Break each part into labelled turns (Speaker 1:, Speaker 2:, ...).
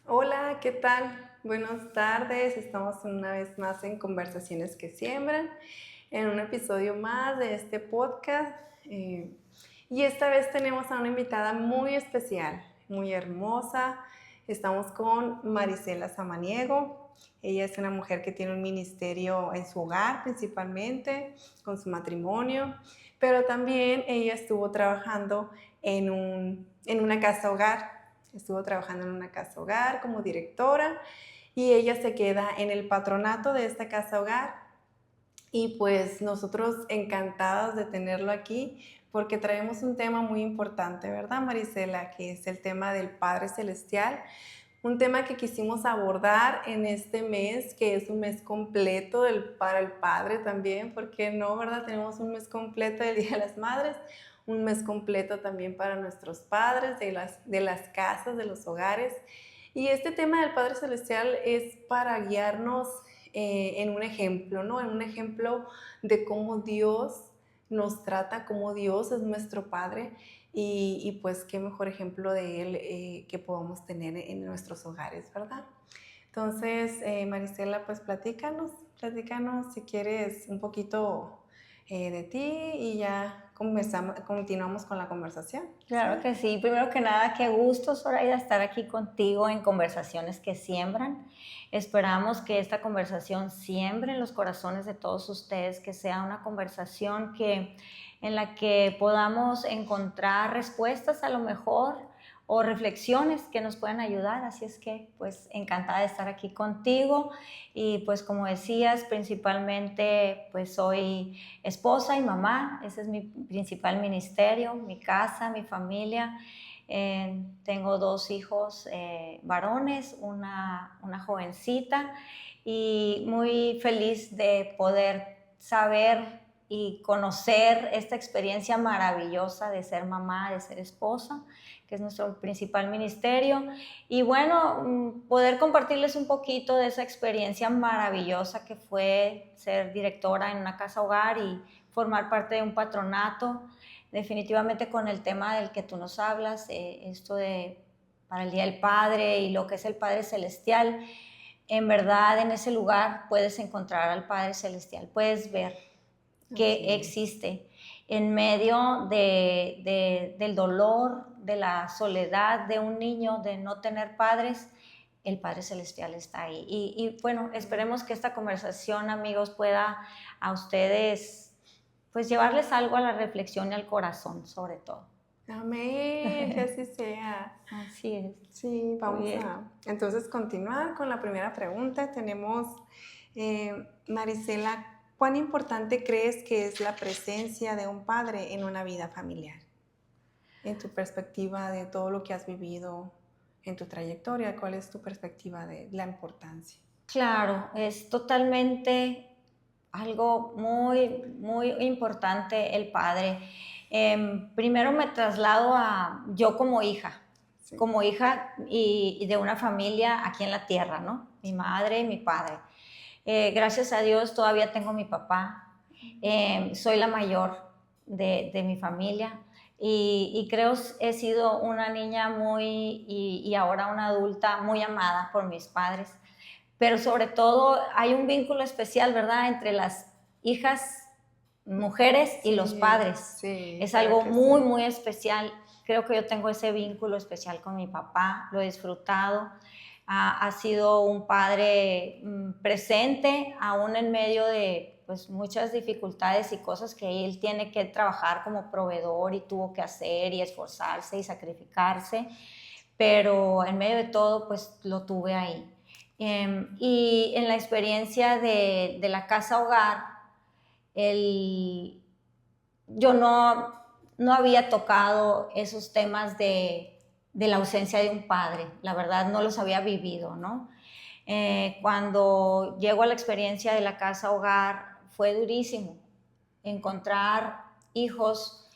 Speaker 1: Hola, ¿qué tal? Buenas tardes. Estamos una vez más en Conversaciones que Siembran, en un episodio más de este podcast. Y esta vez tenemos a una invitada muy especial, muy hermosa. Estamos con Marisela Samaniego. Ella es una mujer que tiene un ministerio en su hogar principalmente, con su matrimonio, pero también ella estuvo trabajando en una casa hogar. Estuvo trabajando en una casa hogar como directora y ella se queda en el patronato de esta casa hogar. Y pues nosotros encantados de tenerlo aquí porque traemos un tema muy importante, ¿verdad, Marisela? Que es el tema del Padre Celestial. Un tema que quisimos abordar en este mes, que es un mes completo para el Padre también, porque no, ¿verdad? Tenemos un mes completo del Día de las Madres, un mes completo también para nuestros padres, de las casas, de los hogares. Y este tema del Padre Celestial es para guiarnos en un ejemplo, ¿no? En un ejemplo de cómo Dios nos trata, cómo Dios es nuestro Padre y pues qué mejor ejemplo de Él que podamos tener en nuestros hogares, ¿verdad? Entonces, Marisela, pues platícanos si quieres un poquito de ti y ya continuamos con la conversación,
Speaker 2: Claro
Speaker 1: ¿sí?
Speaker 2: que sí. Primero que nada, qué gusto, Zoraida, estar aquí contigo en Conversaciones que Siembran. Esperamos que esta conversación siembre en los corazones de todos ustedes, que sea una conversación en la que podamos encontrar respuestas a lo mejor o reflexiones que nos puedan ayudar. Así es que, pues, encantada de estar aquí contigo. Y pues, como decías, principalmente, pues, soy esposa y mamá. Ese es mi principal ministerio, mi casa, mi familia. Tengo dos hijos varones, una jovencita, y muy feliz de poder saber y conocer esta experiencia maravillosa de ser mamá, de ser esposa, que es nuestro principal ministerio. Y bueno, poder compartirles un poquito de esa experiencia maravillosa que fue ser directora en una casa hogar y formar parte de un patronato. Definitivamente con el tema del que tú nos hablas, esto de para el Día del Padre y lo que es el Padre Celestial, en verdad en ese lugar puedes encontrar al Padre Celestial, puedes ver
Speaker 1: Así
Speaker 2: que
Speaker 1: es.
Speaker 2: existe en medio del dolor, de la soledad de un niño, de no tener padres. El Padre Celestial está ahí. Y bueno, esperemos que esta conversación, amigos, pueda a ustedes pues llevarles algo a la reflexión y al corazón, sobre todo.
Speaker 1: Amén, que así sea.
Speaker 2: Así es.
Speaker 1: Sí,
Speaker 2: Muy
Speaker 1: vamos
Speaker 2: bien.
Speaker 1: a entonces continuar con la primera pregunta. Tenemos, Marisela, ¿cuán importante crees que es la presencia de un padre en una vida familiar? En tu perspectiva de todo lo que has vivido en tu trayectoria, ¿cuál es tu perspectiva de la importancia?
Speaker 2: Claro, es totalmente algo muy, muy importante el padre. Primero me traslado a yo
Speaker 1: Sí,
Speaker 2: como hija y de una familia aquí en la tierra, ¿no? Mi madre y mi padre. Gracias a Dios todavía tengo mi papá. Soy la mayor de mi familia y creo he sido una niña muy y ahora una adulta muy amada por mis padres. Pero sobre todo hay un vínculo especial, ¿verdad?, entre las hijas mujeres y los
Speaker 1: sí,
Speaker 2: padres.
Speaker 1: sí,
Speaker 2: Es
Speaker 1: claro
Speaker 2: algo
Speaker 1: que
Speaker 2: muy,
Speaker 1: sí.
Speaker 2: muy especial. Creo que yo tengo ese vínculo especial con mi papá, lo he disfrutado. Ha sido un padre presente, aún en medio de pues, muchas dificultades y cosas que él tiene que trabajar como proveedor y tuvo que hacer y esforzarse y sacrificarse, pero en medio de todo, pues lo tuve ahí. Y en la experiencia de la casa hogar, el, yo no había tocado esos temas de la ausencia de un padre, la verdad no los había vivido, ¿no? Cuando llego a la experiencia de la casa hogar fue durísimo encontrar hijos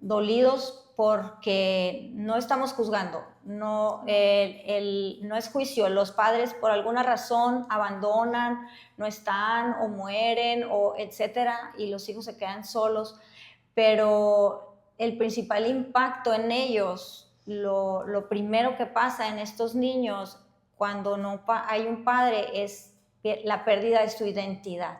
Speaker 2: dolidos porque no estamos juzgando, no es juicio, los padres por alguna razón abandonan, no están o mueren o etcétera y los hijos se quedan solos, pero el principal impacto en ellos lo primero que pasa en estos niños cuando no hay un padre es la pérdida de su identidad.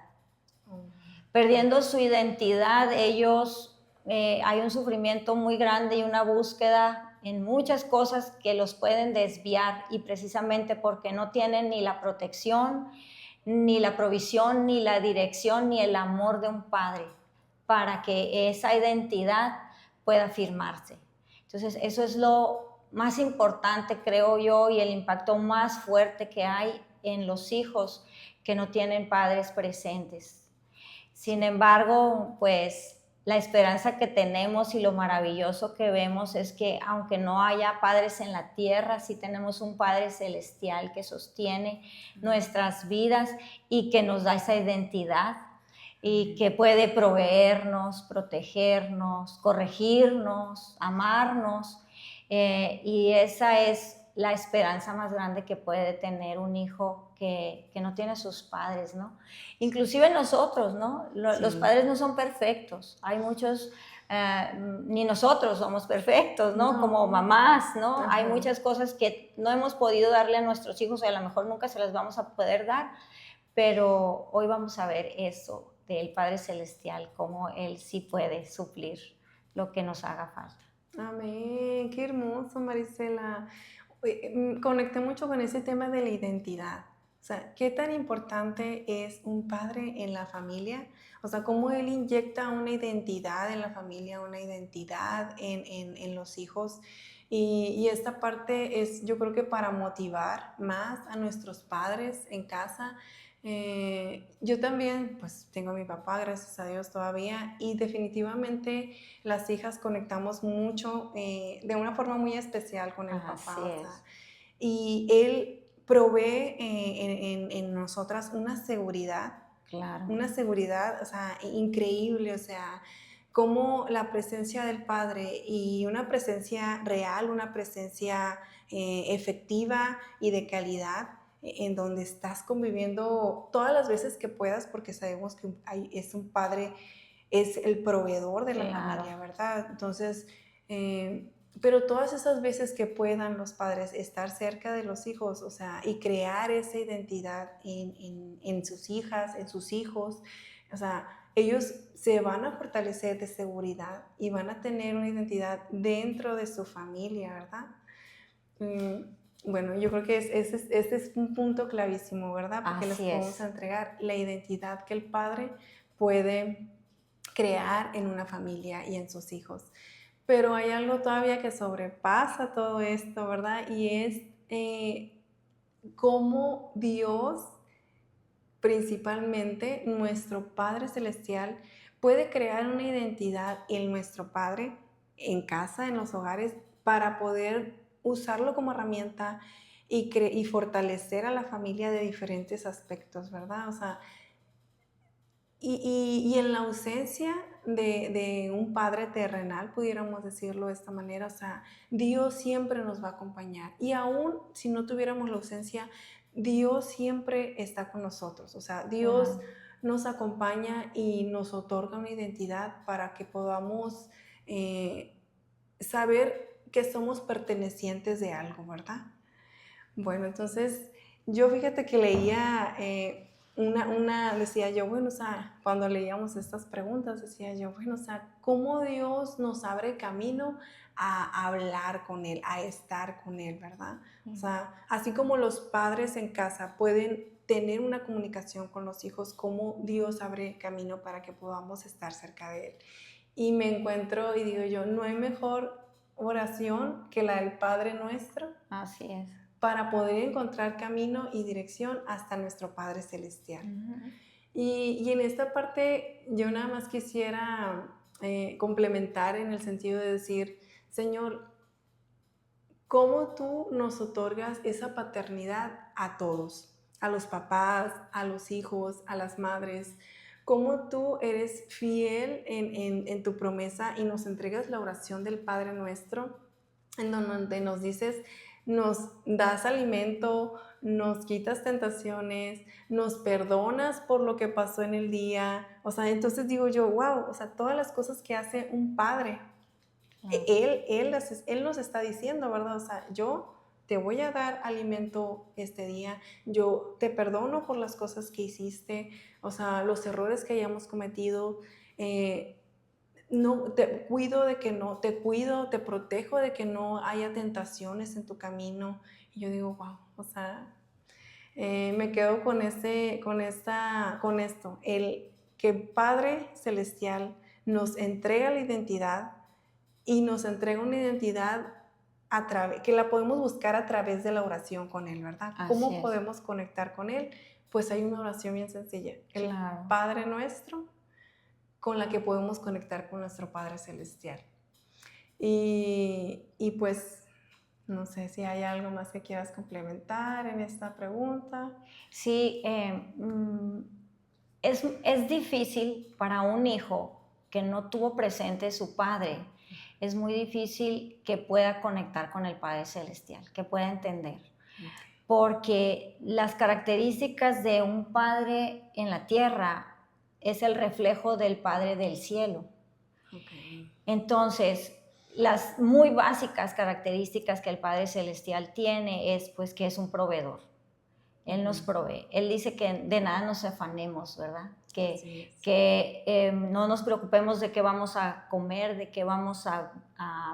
Speaker 2: Perdiendo su identidad, ellos, hay un sufrimiento muy grande y una búsqueda en muchas cosas que los pueden desviar, y precisamente porque no tienen ni la protección, ni la provisión, ni la dirección, ni el amor de un padre para que esa identidad pueda firmarse. Entonces, eso es lo más importante, creo yo, y el impacto más fuerte que hay en los hijos que no tienen padres presentes. Sin embargo, pues la esperanza que tenemos y lo maravilloso que vemos es que aunque no haya padres en la tierra, sí tenemos un Padre celestial que sostiene nuestras vidas y que nos da esa identidad y que puede proveernos, protegernos, corregirnos, amarnos, y esa es la esperanza más grande que puede tener un hijo que no tiene a sus padres, ¿no? Inclusive nosotros, ¿no? Los padres no son perfectos, hay muchos, ni nosotros somos perfectos, ¿no? Como mamás, ¿no? Ajá. Hay muchas cosas que no hemos podido darle a nuestros hijos y a lo mejor nunca se las vamos a poder dar, pero hoy vamos a ver eso del Padre Celestial, cómo Él sí puede suplir lo que nos haga falta.
Speaker 1: Amén, qué hermoso, Marisela. Conecté mucho con ese tema de la identidad. O sea, qué tan importante es un padre en la familia. O sea, cómo él inyecta una identidad en la familia, una identidad en los hijos. Y esta parte es, yo creo que para motivar más a nuestros padres en casa. Yo también, pues tengo a mi papá, gracias a Dios todavía, y definitivamente las hijas conectamos mucho de una forma muy especial con el papá. O sea, y él provee en nosotras una seguridad,
Speaker 2: claro,
Speaker 1: una seguridad, o sea, increíble, o sea, como la presencia del Padre y una presencia real, una presencia efectiva y de calidad, en donde estás conviviendo todas las veces que puedas, porque sabemos que es un Padre, es el proveedor de la familia, ¿verdad? Entonces, pero todas esas veces que puedan los padres estar cerca de los hijos, o sea, y crear esa identidad en sus hijas, en sus hijos, o sea, ellos se van a fortalecer de seguridad y van a tener una identidad dentro de su familia, ¿verdad? Bueno, yo creo que este es un punto clavísimo, ¿verdad? Porque les podemos entregar la identidad que el padre puede crear en una familia y en sus hijos. Pero hay algo todavía que sobrepasa todo esto, ¿verdad? Y es cómo Dios, principalmente nuestro Padre Celestial, puede crear una identidad en nuestro Padre, en casa, en los hogares, para poder usarlo como herramienta y fortalecer a la familia de diferentes aspectos, ¿verdad? O sea, y en la ausencia de un padre terrenal, pudiéramos decirlo de esta manera, o sea, Dios siempre nos va a acompañar. Y aún si no tuviéramos la ausencia, Dios siempre está con nosotros. O sea, Dios nos acompaña y nos otorga una identidad para que podamos saber que somos pertenecientes de algo, ¿verdad? Bueno, entonces yo fíjate que leía decía yo, bueno, o sea, cuando leíamos estas preguntas, decía yo, bueno, o sea, ¿cómo Dios nos abre camino a hablar con Él, a estar con Él, ¿verdad? O sea, así como los padres en casa pueden tener una comunicación con los hijos, ¿cómo Dios abre camino para que podamos estar cerca de Él? Y me encuentro y digo yo, no hay mejor oración que la del Padre Nuestro.
Speaker 2: Así es.
Speaker 1: Para poder encontrar camino y dirección hasta nuestro Padre Celestial. Y en esta parte yo nada más quisiera complementar en el sentido de decir, Señor, ¿cómo tú nos otorgas esa paternidad a todos? A los papás, a los hijos, a las madres. ¿Cómo tú eres fiel en tu promesa y nos entregas la oración del Padre Nuestro, en donde nos dices, nos das alimento, nos quitas tentaciones, nos perdonas por lo que pasó en el día? O sea, entonces digo yo, wow, o sea, todas las cosas que hace un padre Él nos está diciendo, ¿verdad? O sea, yo te voy a dar alimento este día, yo te perdono por las cosas que hiciste, o sea, los errores que hayamos cometido, no, te cuido de que no, te cuido, te protejo de que no haya tentaciones en tu camino. Y yo digo, wow, o sea, me quedo con esto, el que Padre Celestial nos entrega la identidad y nos entrega una identidad que la podemos buscar a través de la oración con Él, ¿verdad?
Speaker 2: Así
Speaker 1: ¿Cómo
Speaker 2: es.
Speaker 1: podemos conectar con Él? Pues hay una oración bien sencilla, el
Speaker 2: Claro.
Speaker 1: Padre Nuestro, con la que podemos conectar con nuestro Padre Celestial. Y pues no sé si hay algo más que quieras complementar en esta pregunta.
Speaker 2: Sí, es difícil para un hijo que no tuvo presente su padre, es muy difícil que pueda conectar con el Padre Celestial, que pueda entender. Porque las características de un padre en la tierra es el reflejo del Padre del cielo.
Speaker 1: Okay.
Speaker 2: Entonces, las muy básicas características que el Padre Celestial tiene es pues que es un proveedor. Él nos provee. Él dice que de nada nos afanemos, ¿verdad? Que no nos preocupemos de qué vamos a comer, de qué vamos a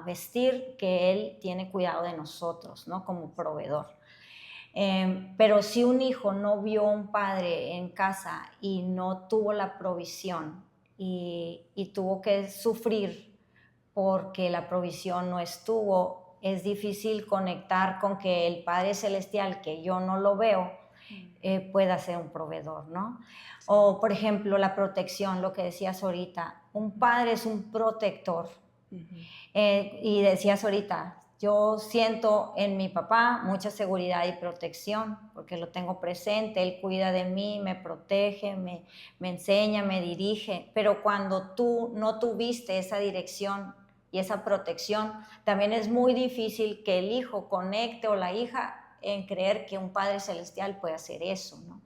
Speaker 2: vestir, que Él tiene cuidado de nosotros, ¿no? Como proveedor. Pero si un hijo no vio a un padre en casa y no tuvo la provisión y tuvo que sufrir porque la provisión no estuvo, es difícil conectar con que el Padre Celestial, que yo no lo veo, pueda ser un proveedor, ¿no? Sí. O, por ejemplo, la protección, lo que decías ahorita, un padre es un protector. Y decías ahorita, yo siento en mi papá mucha seguridad y protección, porque lo tengo presente, él cuida de mí, me protege, me enseña, me dirige, pero cuando tú no tuviste esa dirección y esa protección, también es muy difícil que el hijo conecte o la hija en creer que un Padre Celestial puede hacer eso, ¿no?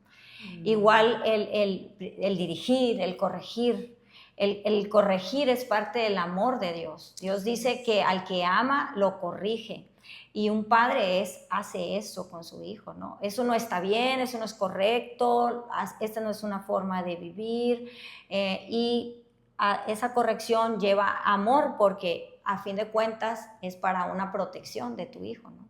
Speaker 2: Igual el dirigir, el corregir. El corregir es parte del amor de Dios. Dios dice que al que ama, lo corrige. Y un padre hace eso con su hijo, ¿no? Eso no está bien, eso no es correcto, esta no es una forma de vivir. Y esa corrección lleva amor porque a fin de cuentas es para una protección de tu hijo, ¿no?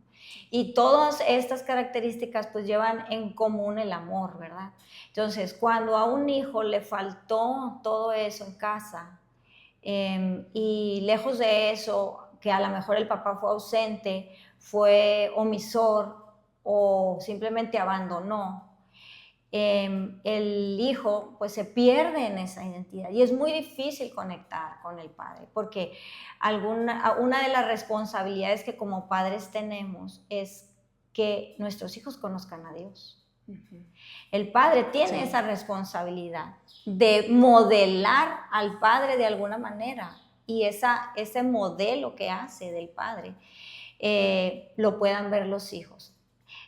Speaker 2: Y todas estas características pues llevan en común el amor, ¿verdad? Entonces, cuando a un hijo le faltó todo eso en casa y lejos de eso, que a lo mejor el papá fue ausente, fue omisor o simplemente abandonó, el hijo pues se pierde en esa identidad y es muy difícil conectar con el padre porque una de las responsabilidades que como padres tenemos es que nuestros hijos conozcan a Dios. El padre tiene esa responsabilidad de modelar al padre de alguna manera y ese modelo que hace del padre lo puedan ver los hijos.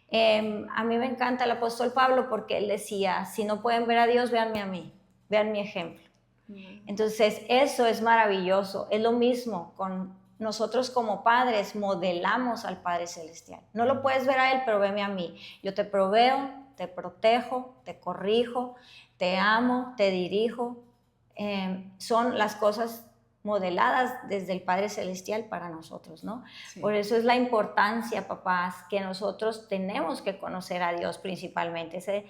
Speaker 2: A mí me encanta el apóstol Pablo porque él decía, si no pueden ver a Dios, véanme a mí, vean mi ejemplo. Entonces eso es maravilloso, es lo mismo con nosotros como padres, modelamos al Padre Celestial. No lo puedes ver a Él, pero veme a mí. Yo te proveo, te protejo, te corrijo, te amo, te dirijo. Son las cosas modeladas desde el Padre Celestial para nosotros, ¿no? Sí. Por eso es la importancia, papás, que nosotros tenemos que conocer a Dios principalmente,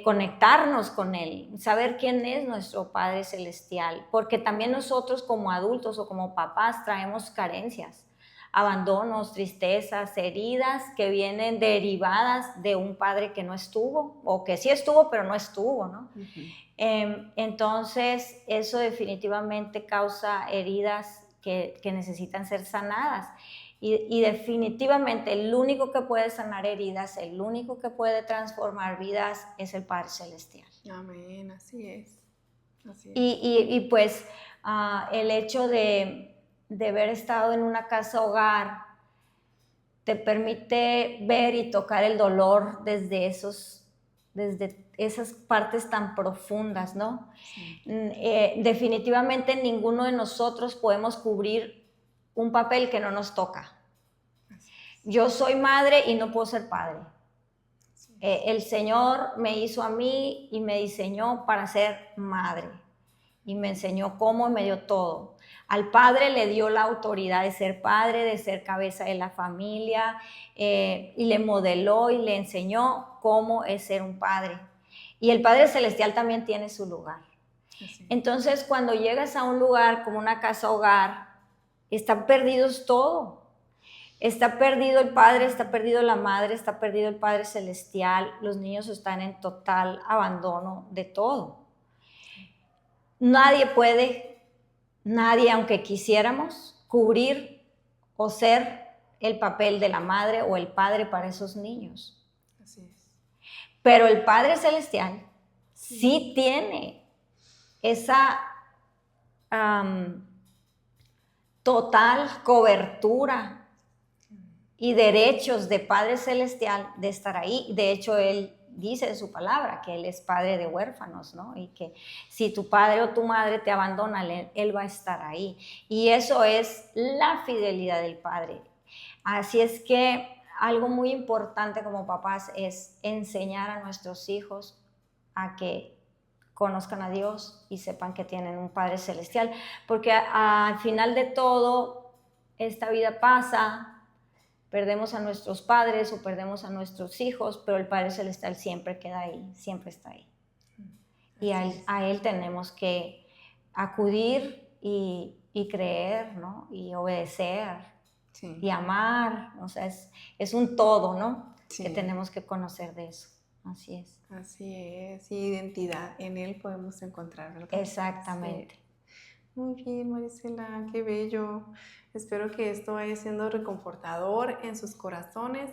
Speaker 2: conectarnos con Él, saber quién es nuestro Padre Celestial, porque también nosotros como adultos o como papás traemos carencias, abandonos, tristezas, heridas que vienen derivadas de un padre que no estuvo, o que sí estuvo, pero no estuvo, ¿no? Entonces, eso definitivamente causa heridas que necesitan ser sanadas. Y definitivamente el único que puede sanar heridas, el único que puede transformar vidas es el Padre Celestial.
Speaker 1: Amén, así es. Así es.
Speaker 2: Y pues el hecho de haber estado en una casa hogar te permite ver y tocar el dolor desde esas partes tan profundas, ¿no? Sí. Definitivamente ninguno de nosotros podemos cubrir un papel que no nos toca. Yo soy madre y no puedo ser padre. El Señor me hizo a mí y me diseñó para ser madre. Y me enseñó cómo y me dio todo. Al padre le dio la autoridad de ser padre, de ser cabeza de la familia, y le modeló y le enseñó cómo es ser un padre. Y el Padre Celestial también tiene su lugar. Entonces, cuando llegas a un lugar como una casa hogar, están perdidos todo. Está perdido el padre, está perdido la madre, está perdido el Padre Celestial. Los niños están en total abandono de todo. Nadie puede, aunque quisiéramos, cubrir o ser el papel de la madre o el padre para esos niños.
Speaker 1: Así es.
Speaker 2: Pero el Padre Celestial sí tiene esa total cobertura y derechos de Padre Celestial de estar ahí. De hecho, Él dice en su palabra que Él es padre de huérfanos, ¿no? Y que si tu padre o tu madre te abandona, Él va a estar ahí. Y eso es la fidelidad del Padre. Así es que algo muy importante como papás es enseñar a nuestros hijos a que conozcan a Dios y sepan que tienen un Padre Celestial, porque al final de todo, esta vida pasa, perdemos a nuestros padres o perdemos a nuestros hijos, pero el Padre Celestial siempre queda ahí, siempre está ahí. Y a Él tenemos que acudir y creer, ¿no? Y obedecer, sí, y amar. O sea, es un todo, ¿no? Sí. Que tenemos que conocer de eso. Así es.
Speaker 1: Así es, y identidad, en Él podemos encontrar, ¿verdad?
Speaker 2: Exactamente.
Speaker 1: Sí. Muy bien, Marisela, qué bello. Espero que esto vaya siendo reconfortador en sus corazones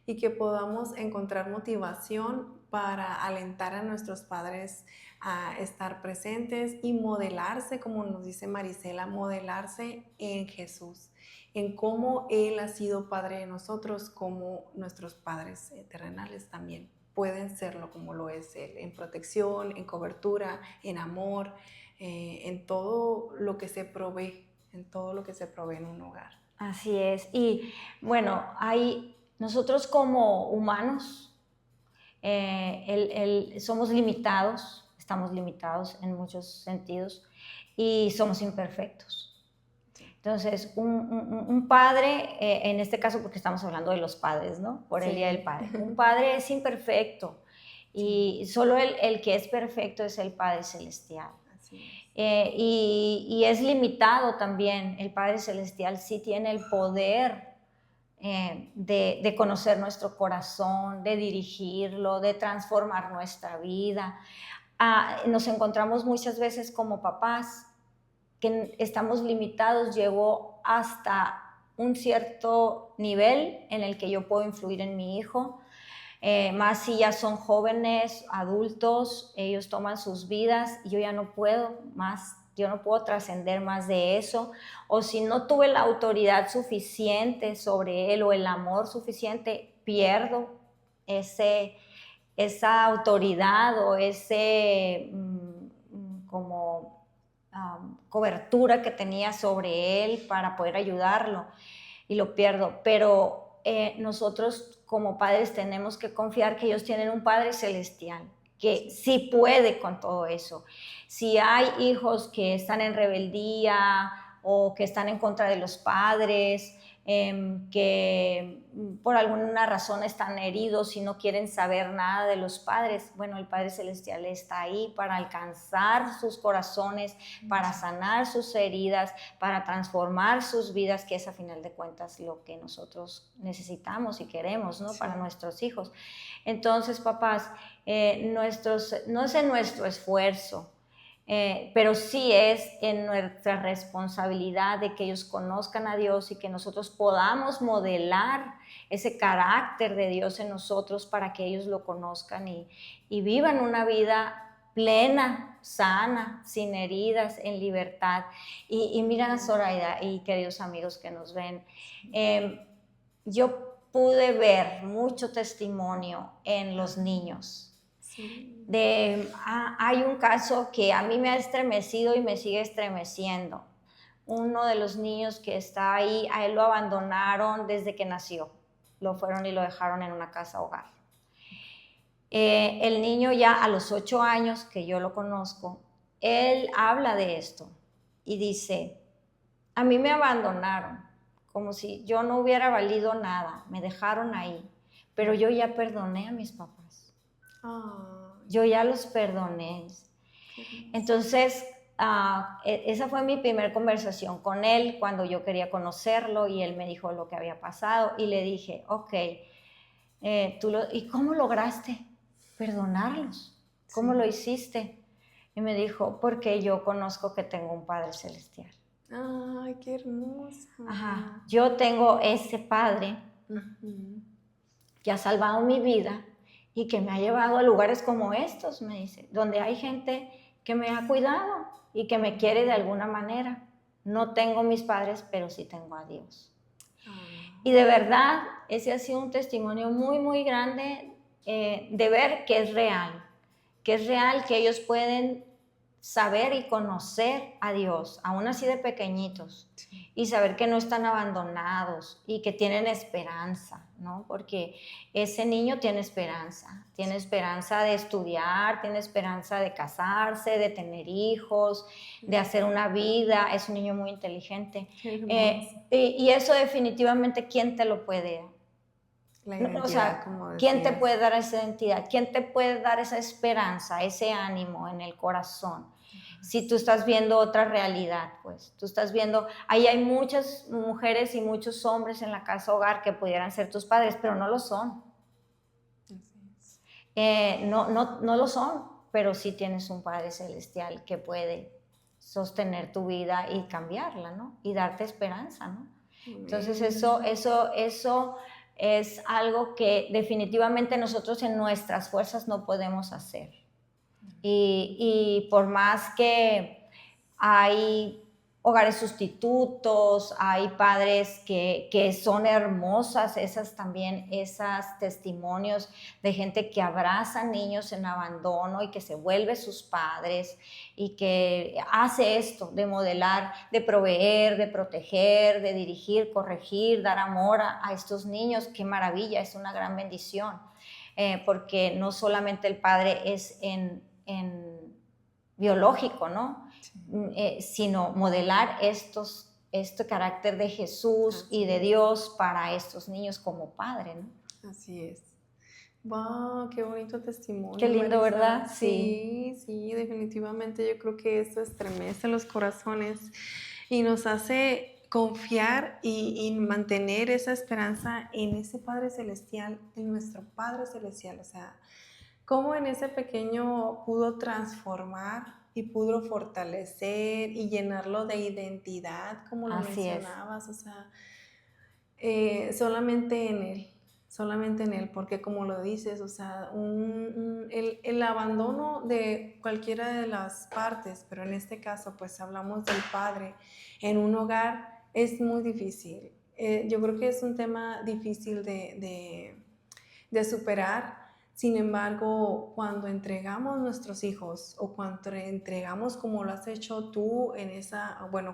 Speaker 1: y que podamos encontrar motivación para alentar a nuestros padres a estar presentes y modelarse, como nos dice Marisela, modelarse en Jesús, en cómo Él ha sido Padre de nosotros, como nuestros padres terrenales también pueden serlo como lo es Él, en protección, en cobertura, en amor, en todo lo que se provee, en un hogar.
Speaker 2: Así es. Y bueno, nosotros como humanos somos limitados, estamos limitados en muchos sentidos y somos imperfectos. Entonces, un padre, en este caso porque estamos hablando de los padres, ¿no? Por el Día del Padre. Un padre es imperfecto y solo el que es perfecto es el Padre Celestial. Y es limitado también. El Padre Celestial sí tiene el poder de conocer nuestro corazón, de dirigirlo, de transformar nuestra vida. Nos encontramos muchas veces como papás que estamos limitados, llegó hasta un cierto nivel en el que yo puedo influir en mi hijo, más si ya son jóvenes, adultos, ellos toman sus vidas y yo ya no puedo más, yo no puedo trascender más de eso, o si no tuve la autoridad suficiente sobre él o el amor suficiente, pierdo esa autoridad o ese cobertura que tenía sobre él para poder ayudarlo y lo pierdo. Pero nosotros como padres tenemos que confiar que ellos tienen un Padre Celestial que sí puede con todo eso. Si hay hijos que están en rebeldía o que están en contra de los padres, que por alguna razón están heridos y no quieren saber nada de los padres, bueno, el Padre Celestial está ahí para alcanzar sus corazones, para sanar sus heridas, para transformar sus vidas, que es a final de cuentas lo que nosotros necesitamos y queremos, ¿no? Sí. Para nuestros hijos. Entonces, papás, no es en nuestro esfuerzo, pero sí es en nuestra responsabilidad de que ellos conozcan a Dios y que nosotros podamos modelar ese carácter de Dios en nosotros para que ellos lo conozcan y vivan una vida plena, sana, sin heridas, en libertad. Y mira, Zoraida y queridos amigos que nos ven, yo pude ver mucho testimonio en los niños. Hay un caso que a mí me ha estremecido y me sigue estremeciendo. uno de los niños que está ahí, a él lo abandonaron desde que nació. Lo fueron y lo dejaron en una casa hogar. El niño ya a los 8 años, que yo lo conozco, él habla de esto y dice, a mí me abandonaron, como si yo no hubiera valido nada, me dejaron ahí, pero yo ya perdoné a mis papás. Yo ya los perdoné. Entonces, esa fue mi primera conversación con él cuando yo quería conocerlo y él me dijo lo que había pasado y le dije, ok, ¿y cómo lograste perdonarlos? ¿Cómo lo hiciste? Y me dijo, porque yo conozco que tengo un Padre Celestial.
Speaker 1: Ay, qué hermoso.
Speaker 2: Ajá, yo tengo ese Padre que ha salvado mi vida y que me ha llevado a lugares como estos, me dice, donde hay gente que me ha cuidado y que me quiere de alguna manera. No tengo mis padres, pero sí tengo a Dios. Y de verdad, ese ha sido un testimonio muy, muy grande de ver que es real, que ellos pueden saber y conocer a Dios, aún así de pequeñitos, y saber que no están abandonados y que tienen esperanza, ¿no? Porque ese niño tiene esperanza de estudiar, tiene esperanza de casarse, de tener hijos, de hacer una vida, es un niño muy inteligente. Y eso definitivamente, ¿quién te lo puede dar?
Speaker 1: La identidad,
Speaker 2: o sea,
Speaker 1: como
Speaker 2: ¿quién te
Speaker 1: decías.
Speaker 2: puede dar esa identidad? ¿Quién te puede dar esa esperanza, ese ánimo en el corazón? Si tú estás viendo otra realidad, pues tú estás viendo, ahí hay muchas mujeres y muchos hombres en la casa hogar que pudieran ser tus padres, pero no lo son. No lo son, pero sí tienes un Padre Celestial que puede sostener tu vida y cambiarla, ¿no? Y darte esperanza, ¿no? Entonces eso es algo que definitivamente nosotros en nuestras fuerzas no podemos hacer. Y por más que hay hogares sustitutos, hay padres que son hermosas, esos testimonios de gente que abraza niños en abandono y que se vuelve sus padres y que hace esto de modelar, de proveer, de proteger, de dirigir, corregir, dar amor a estos niños. Qué maravilla, es una gran bendición, porque no solamente el padre es en biológico, ¿no? Sino modelar este carácter de Jesús y de Dios para estos niños como padre, ¿no?
Speaker 1: Así es. ¡Wow! ¡Qué bonito testimonio!
Speaker 2: Qué lindo,
Speaker 1: Marisa.
Speaker 2: ¿verdad?
Speaker 1: Sí, definitivamente yo creo que esto estremece los corazones y nos hace confiar y mantener esa esperanza en ese Padre Celestial, en nuestro Padre Celestial. O sea, cómo en ese pequeño pudo transformar y pudo fortalecer y llenarlo de identidad, como lo mencionabas. O sea, solamente en Él, porque como lo dices, o sea, el abandono de cualquiera de las partes, pero en este caso pues hablamos del padre en un hogar, es muy difícil. Yo creo que es un tema difícil de superar. Sin embargo, cuando entregamos nuestros hijos o cuando entregamos como lo has hecho tú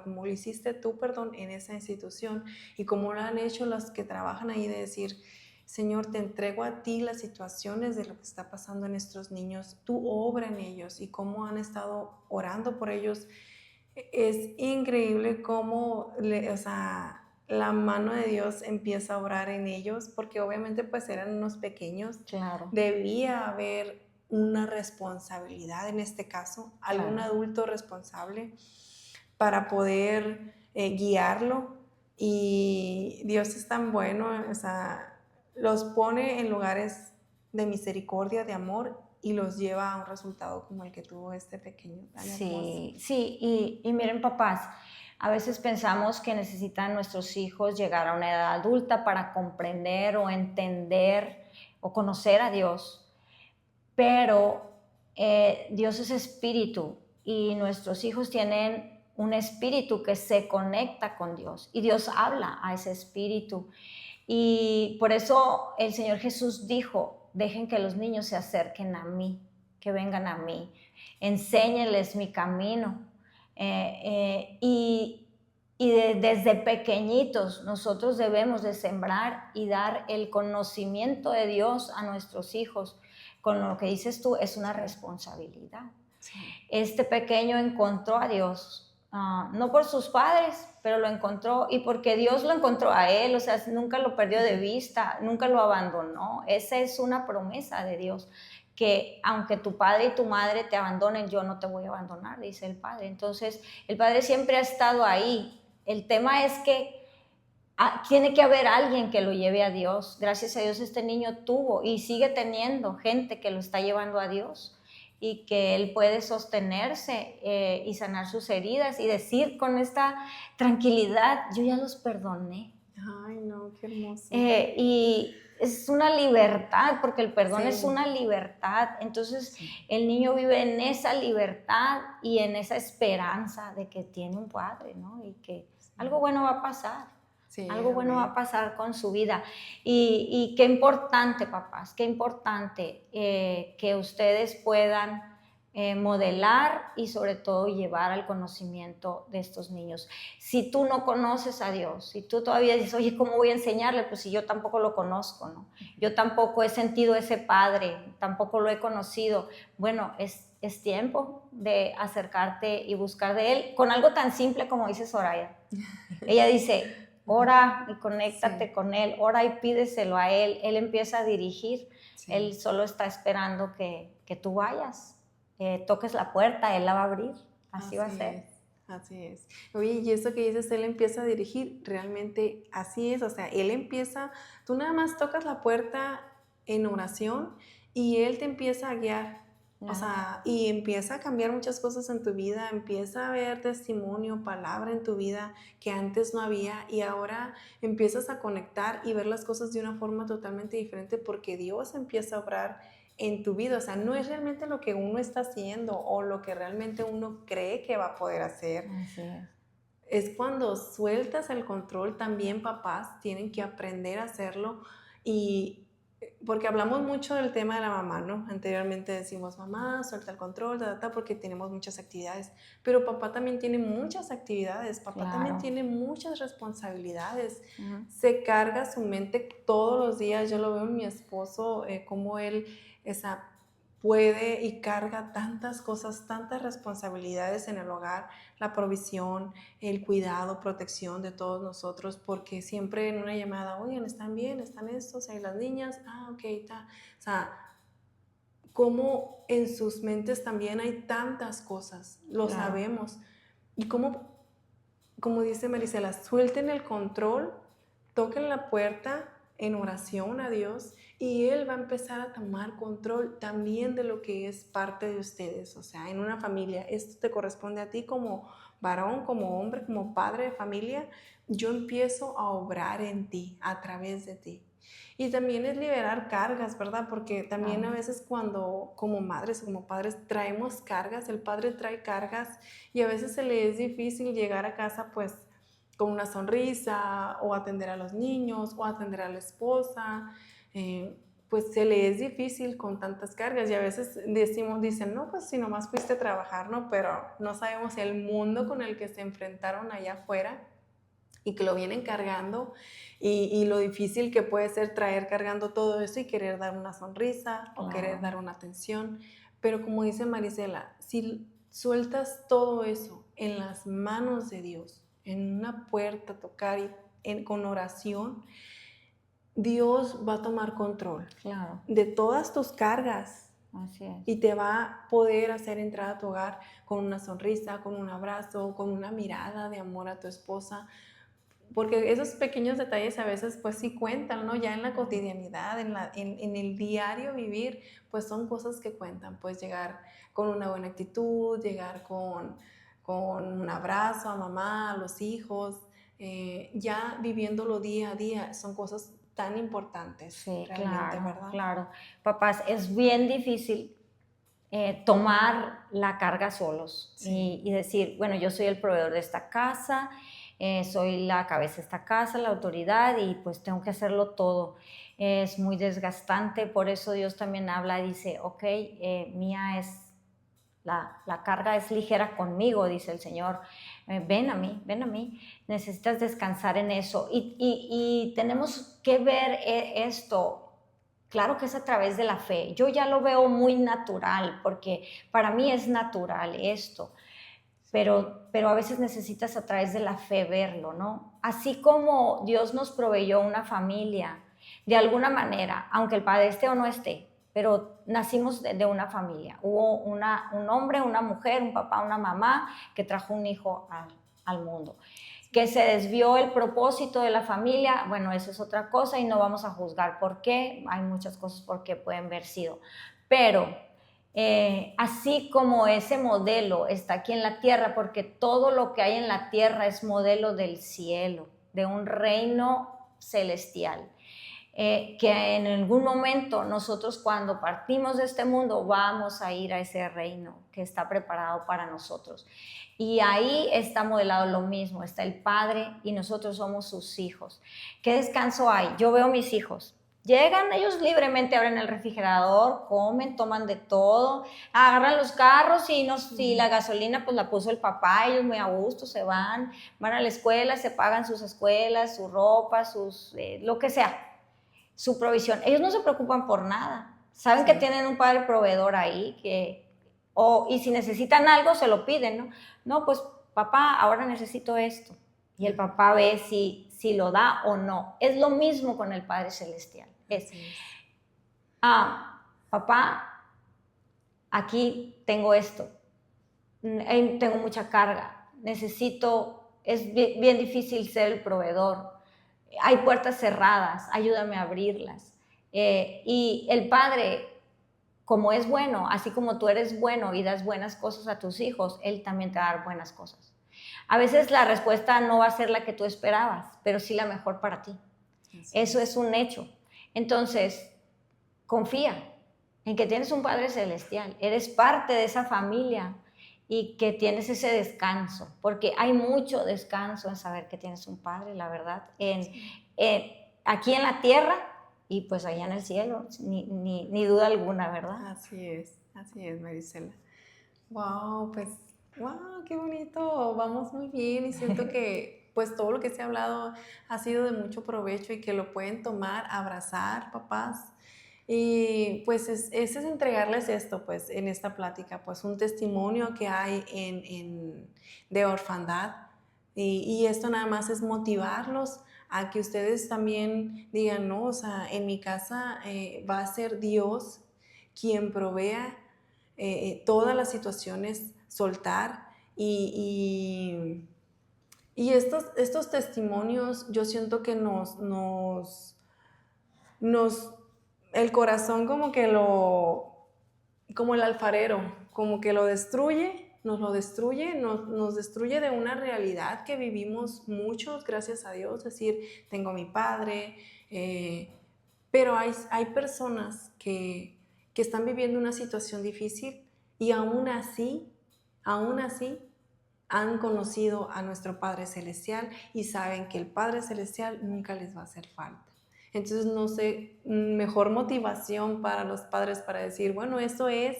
Speaker 1: como lo hiciste tú, en esa institución y como lo han hecho los que trabajan ahí, de decir, Señor, te entrego a ti las situaciones de lo que está pasando en nuestros niños, tú obra en ellos y cómo han estado orando por ellos. Es increíble cómo, la mano de Dios empieza a obrar en ellos, porque obviamente pues eran unos pequeños.
Speaker 2: Claro.
Speaker 1: Debía haber una responsabilidad en este caso, algún adulto responsable para poder guiarlo, y Dios es tan bueno, o sea, los pone en lugares de misericordia, de amor, y los lleva a un resultado como el que tuvo este pequeño tan hermoso.
Speaker 2: Sí, y miren, papás, a veces pensamos que necesitan nuestros hijos llegar a una edad adulta para comprender o entender o conocer a Dios, pero Dios es espíritu y nuestros hijos tienen un espíritu que se conecta con Dios y Dios habla a ese espíritu, y por eso el Señor Jesús dijo: dejen que los niños se acerquen a mí, que vengan a mí, enséñenles mi camino. Y Y desde pequeñitos nosotros debemos de sembrar y dar el conocimiento de Dios a nuestros hijos. Con lo que dices tú, es una responsabilidad.
Speaker 1: Sí.
Speaker 2: Este pequeño encontró a Dios, no por sus padres, pero lo encontró, y porque Dios lo encontró a él, o sea, nunca lo perdió de vista, nunca lo abandonó. Esa es una promesa de Dios, que aunque tu padre y tu madre te abandonen, yo no te voy a abandonar, dice el Padre. Entonces, el Padre siempre ha estado ahí. El tema es que tiene que haber alguien que lo lleve a Dios. Gracias a Dios este niño tuvo y sigue teniendo gente que lo está llevando a Dios, y que él puede sostenerse y sanar sus heridas y decir con esta tranquilidad, yo ya los perdoné.
Speaker 1: Ay, no, qué hermoso.
Speaker 2: Y es una libertad, porque el perdón
Speaker 1: Sí.
Speaker 2: es una libertad. Entonces
Speaker 1: Sí.
Speaker 2: el niño vive en esa libertad y en esa esperanza de que tiene un padre, ¿no? Y que algo bueno va a pasar.
Speaker 1: Sí,
Speaker 2: Algo bueno
Speaker 1: amén.
Speaker 2: va a pasar con su vida. Y qué importante, papás, qué importante que ustedes puedan modelar y sobre todo llevar al conocimiento de estos niños. Si tú no conoces a Dios, si tú todavía dices, oye, ¿cómo voy a enseñarle? Pues si yo tampoco lo conozco, ¿no? Yo tampoco he sentido ese padre, tampoco lo he conocido. Bueno, es tiempo de acercarte y buscar de él con algo tan simple como dice Soraya. Ella dice, ora y conéctate con él, ora y pídeselo a él. Él empieza a dirigir.
Speaker 1: Sí.
Speaker 2: Él solo está esperando que tú vayas, toques la puerta, él la va a abrir. Así va a ser.
Speaker 1: Así es. Oye, y eso que dices, él empieza a dirigir, realmente así es. O sea, él empieza, tú nada más tocas la puerta en oración y él te empieza a guiar. O sea, y empieza a cambiar muchas cosas en tu vida, empieza a ver testimonio, palabra en tu vida que antes no había, y ahora empiezas a conectar y ver las cosas de una forma totalmente diferente porque Dios empieza a obrar en tu vida. O sea, no es realmente lo que uno está haciendo o lo que realmente uno cree que va a poder hacer.
Speaker 2: Así es.
Speaker 1: Es cuando sueltas el control. También papás tienen que aprender a hacerlo, y porque hablamos mucho del tema de la mamá, ¿no? Anteriormente decimos, mamá, suelta el control, porque tenemos muchas actividades, pero papá también tiene muchas actividades, papá también tiene muchas responsabilidades. Se carga su mente todos los días. Yo lo veo en mi esposo, como él puede y carga tantas cosas, tantas responsabilidades en el hogar, la provisión, el cuidado, protección de todos nosotros, porque siempre en una llamada, oigan, ¿están bien? ¿Están estos? ¿Hay las niñas? Ok, está. O sea, como en sus mentes también hay tantas cosas, lo sabemos. Y como dice Marisela, suelten el control, toquen la puerta en oración a Dios, y Él va a empezar a tomar control también de lo que es parte de ustedes. O sea, en una familia, esto te corresponde a ti como varón, como hombre, como padre de familia. Yo empiezo a obrar en ti, a través de ti. Y también es liberar cargas, ¿verdad? Porque también a veces cuando como madres o como padres traemos cargas, el padre trae cargas, y a veces se le es difícil llegar a casa pues con una sonrisa, o atender a los niños, o atender a la esposa. Pues se le es difícil con tantas cargas, y a veces dicen, no, pues si nomás fuiste a trabajar, ¿no? Pero no sabemos el mundo con el que se enfrentaron allá afuera y que lo vienen cargando, y lo difícil que puede ser traer cargando todo eso y querer dar una sonrisa o querer dar una atención. Pero como dice Marisela, si sueltas todo eso en las manos de Dios, en una puerta, tocar con oración, Dios va a tomar control de todas tus cargas.
Speaker 2: Así es.
Speaker 1: Y te va a poder hacer entrar a tu hogar con una sonrisa, con un abrazo, con una mirada de amor a tu esposa. Porque esos pequeños detalles a veces pues sí cuentan, ¿no? Ya en la cotidianidad, en el diario vivir, pues son cosas que cuentan. Pues llegar con una buena actitud, llegar con un abrazo a mamá, a los hijos, ya viviéndolo día a día, son cosas tan importantes.
Speaker 2: Sí,
Speaker 1: realmente, ¿verdad?
Speaker 2: Claro. Papás, es bien difícil tomar la carga solos y decir, bueno, yo soy el proveedor de esta casa, soy la cabeza de esta casa, la autoridad, y pues tengo que hacerlo todo. Es muy desgastante, por eso Dios también habla, dice, ok, mía es la carga es ligera conmigo, dice el Señor. Ven a mí, necesitas descansar en eso. Y tenemos que ver esto. Claro que es a través de la fe. Yo ya lo veo muy natural, porque para mí es natural esto, pero a veces necesitas a través de la fe verlo, ¿no? Así como Dios nos proveyó una familia, de alguna manera, aunque el padre esté o no esté, pero nacimos de una familia. Hubo un hombre, una mujer, un papá, una mamá que trajo un hijo al mundo. Que se desvió el propósito de la familia, bueno, eso es otra cosa y no vamos a juzgar por qué, hay muchas cosas por qué pueden haber sido, pero así como ese modelo está aquí en la tierra, porque todo lo que hay en la tierra es modelo del cielo, de un reino celestial, que en algún momento nosotros cuando partimos de este mundo vamos a ir a ese reino que está preparado para nosotros. Y ahí está modelado lo mismo, está el Padre y nosotros somos sus hijos. ¿Qué descanso hay? Yo veo mis hijos. Llegan ellos libremente, abren el refrigerador, comen, toman de todo, agarran los carros y si la gasolina pues la puso el papá, ellos muy a gusto se van a la escuela, se pagan sus escuelas, su ropa, lo que sea, su provisión. Ellos no se preocupan por nada, saben que tienen un padre proveedor ahí y si necesitan algo se lo piden, ¿no? No, pues papá, ahora necesito esto. Y el papá ve si lo da o no. Es lo mismo con el Padre Celestial. Papá, aquí tengo esto. Tengo mucha carga. Es bien difícil ser el proveedor. Hay puertas cerradas, ayúdame a abrirlas. Y el Padre, como es bueno, así como tú eres bueno y das buenas cosas a tus hijos, Él también te va a dar buenas cosas. A veces la respuesta no va a ser la que tú esperabas, pero sí la mejor para ti. Eso es un hecho. Entonces, confía en que tienes un Padre Celestial, eres parte de esa familia y que tienes ese descanso, porque hay mucho descanso en saber que tienes un Padre, la verdad, aquí en la tierra y pues allá en el cielo, ni duda alguna, ¿verdad?
Speaker 1: Así es, Marisela. Wow, pues, wow, qué bonito, vamos muy bien y siento que pues todo lo que se ha hablado ha sido de mucho provecho y que lo pueden tomar, abrazar, papás. Y pues ese es entregarles esto, pues, en esta plática, pues un testimonio que hay de orfandad. Y esto nada más es motivarlos a que ustedes también digan, no, o sea, en mi casa va a ser Dios quien provea todas las situaciones, soltar y estos testimonios yo siento que el corazón como el alfarero, como que lo destruye, nos destruye de una realidad que vivimos muchos, gracias a Dios, es decir, tengo a mi padre, pero hay personas que están viviendo una situación difícil y aún así, han conocido a nuestro Padre Celestial y saben que el Padre Celestial nunca les va a hacer falta. Entonces, no sé, mejor motivación para los padres para decir, bueno, eso es,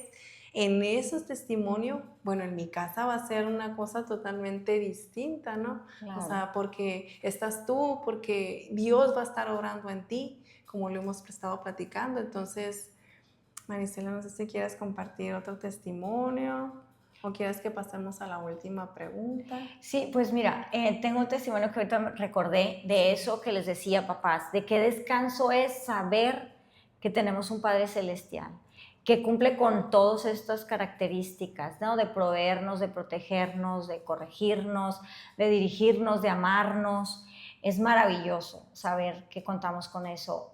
Speaker 1: en esos testimonios, bueno, en mi casa va a ser una cosa totalmente distinta, ¿no?
Speaker 2: Claro.
Speaker 1: O sea, porque estás tú, porque Dios va a estar obrando en ti, como lo hemos estado platicando. Entonces, Marisela, no sé si quieres compartir otro testimonio o quieres que pasemos a la última pregunta.
Speaker 2: Sí, pues mira, tengo un testimonio que ahorita me recordé de eso que les decía, papás, de qué descanso es saber que tenemos un Padre Celestial, que cumple con todas estas características, ¿no? De proveernos, de protegernos, de corregirnos, de dirigirnos, de amarnos. Es maravilloso saber que contamos con eso.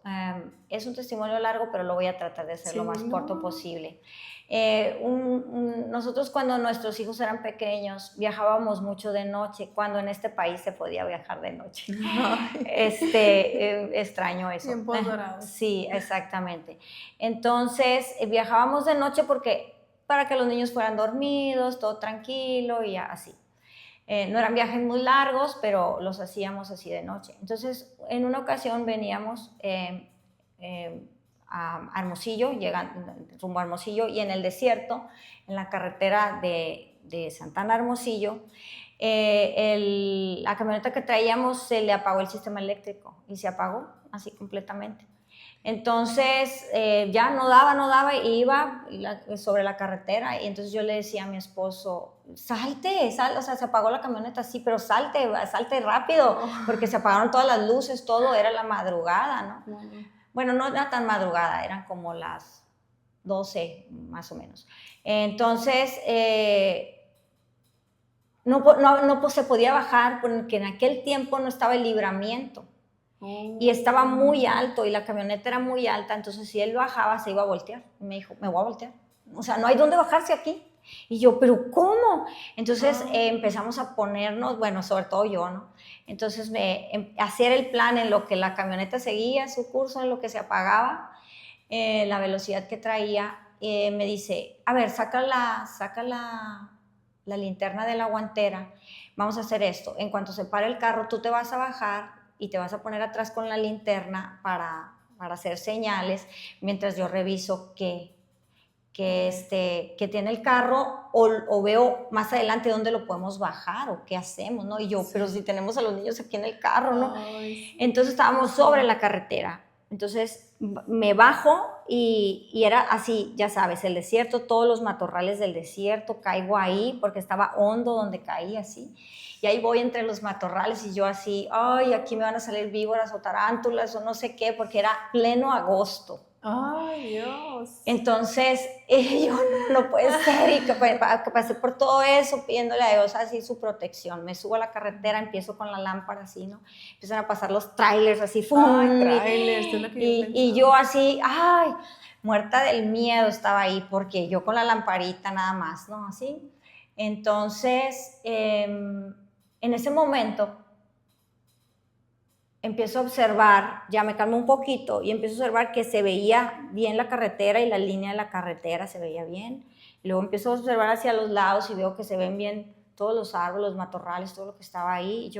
Speaker 2: Es un testimonio largo, pero lo voy a tratar de hacer lo más corto posible. Nosotros cuando nuestros hijos eran pequeños viajábamos mucho de noche, cuando en este país se podía viajar de noche. Extraño eso.
Speaker 1: Tiempos dorados.
Speaker 2: Sí, exactamente. Entonces viajábamos de noche para que los niños fueran dormidos, todo tranquilo y así. No eran viajes muy largos, pero los hacíamos así de noche. Entonces, en una ocasión veníamos a Hermosillo, llegan rumbo a Hermosillo, y en el desierto, en la carretera de Santana a Hermosillo, la camioneta que traíamos se le apagó el sistema eléctrico y se apagó así completamente. Entonces ya no daba y iba sobre la carretera, y entonces yo le decía a mi esposo, salte, o sea, se apagó la camioneta, sí, pero salte rápido, porque se apagaron todas las luces, todo, era la madrugada, ¿no? Bueno, no era tan madrugada, eran como las 12 más o menos. Entonces no se podía bajar porque en aquel tiempo no estaba el libramiento. Y estaba muy alto y la camioneta era muy alta, entonces si él bajaba se iba a voltear. Y me dijo, me voy a voltear. O sea, no hay dónde bajarse aquí. Y yo, ¿pero cómo? Entonces empezamos a ponernos, bueno, sobre todo yo, ¿no? Entonces hacer el plan en lo que la camioneta seguía su curso, en lo que se apagaba, la velocidad que traía. Me dice, a ver, saca la linterna de la guantera, vamos a hacer esto. En cuanto se pare el carro, tú te vas a bajar y te vas a poner atrás con la linterna para hacer señales, mientras yo reviso que tiene el carro, o veo más adelante dónde lo podemos bajar o qué hacemos, ¿no? Y yo, pero si tenemos a los niños aquí en el carro, ¿no? Entonces estábamos sobre la carretera. Entonces me bajo y era así, ya sabes, el desierto, todos los matorrales del desierto, caigo ahí porque estaba hondo donde caí así. Y ahí voy entre los matorrales y yo así, ay, aquí me van a salir víboras o tarántulas o no sé qué, porque era pleno agosto.
Speaker 1: ¡Ay, Dios!
Speaker 2: Entonces, yo no puede ser, y que pasé por todo eso pidiéndole a Dios así su protección. Me subo a la carretera, empiezo con la lámpara así, ¿no? Empiezan a pasar los trailers así, ¡fum!
Speaker 1: Trailers, es lo que
Speaker 2: y yo así, ay, muerta del miedo estaba ahí, porque yo con la lamparita nada más, ¿no? Así. Entonces, en ese momento empiezo a observar, ya me calmo un poquito, y empiezo a observar que se veía bien la carretera y la línea de la carretera se veía bien. Y luego empiezo a observar hacia los lados y veo que se ven bien todos los árboles, los matorrales, todo lo que estaba ahí.